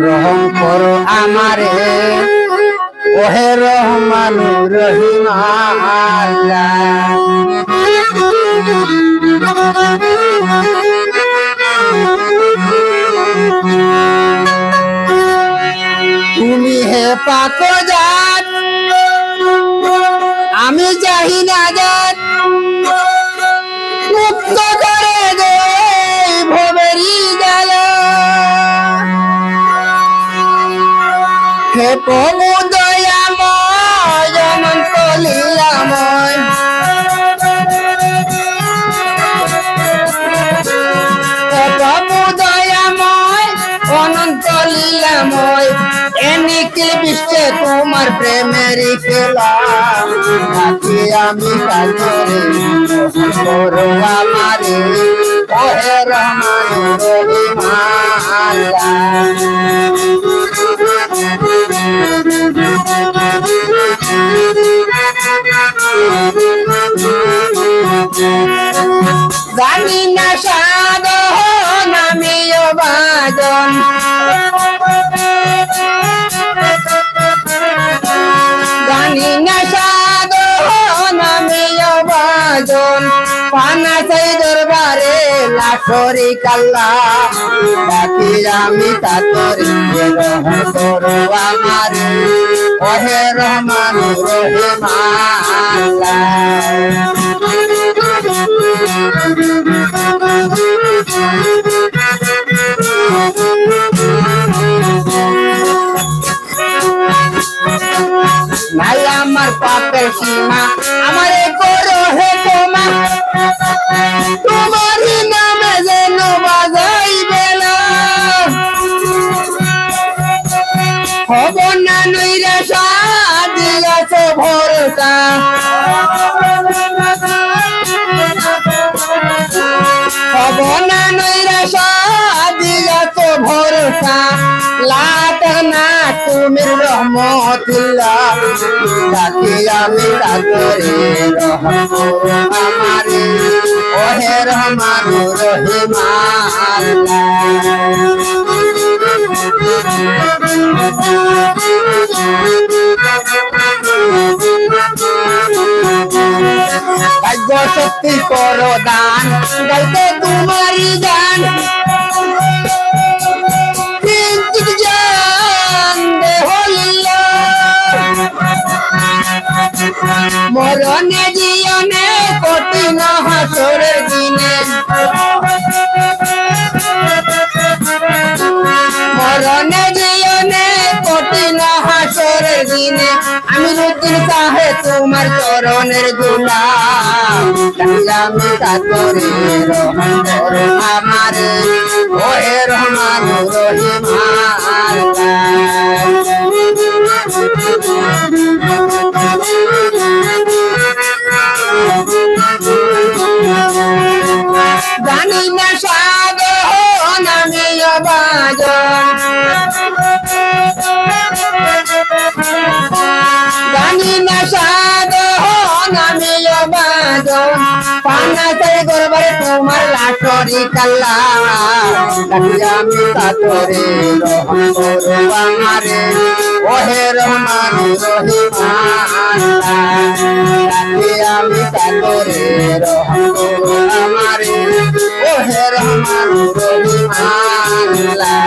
রহম করো আমারে ওহে রহমান রহিম আল্লাহ। তুমি হে পাক জাত আমি চাহি না জাত মুক্ত করে দে ভবেরি জ্বালা। হে প্রভু দয়াময় অনন্ত লীলাময় হে প্রভু দয়াময় অনন্ত লীলাময় এ নিখিল বিশ্বে তোমার প্রেমের খেলা। থাকি আমি কাজরে করো আমারে ওহে রহমান রহিম আল্লাহ। জানি না সাধন আমিও বাজন জানি না সাধন আমিও বাজন পানা সেই দরবারে লাখরি কাল্লা। ডাকি আমি তাতরে রহম করো আমারে ওহে রহমান রহিম আল্লাহ। নাই আমার পাপের সীমা আমারে করো হে তোমা তোমারই নামে যেন বাজাইবে না। হব না নৈরাশা দিয়াছ ভরসা হব না নৈরাশা দিয়াছ ভরসা। লাত না তুমির রহমতুল্লাহ ডাকি আমি তাতরে রহম করো আমারে ওহে রহমান রহিম আল্লাহ। ভাগ্য শক্তি করো দান গাইতে তোমারই গান মরণে জীবনে কঠিন হাসরের দিনে মরণে জীবনে কঠিন হাসরের দিনে আমি রুদ্দিন চাহে তোমার চরণের গোলাম। আমি তাতরে রহম করো আমারে ওহে রহমান রহিম আল্লাহ। জানি না সাধন আমিও বাজন জানি না সাধন আমিও বাজন পানা চাই দরবারে তোমার লাঠরি কাল্লা। ডাকি আমি তাতরে রহম করো আমারে ওহে রহমান রহিম আল্লাহ। ডাকি আমি তাতরে রহম করো আমারে ওহে রহমান রহিম আল্লাহ।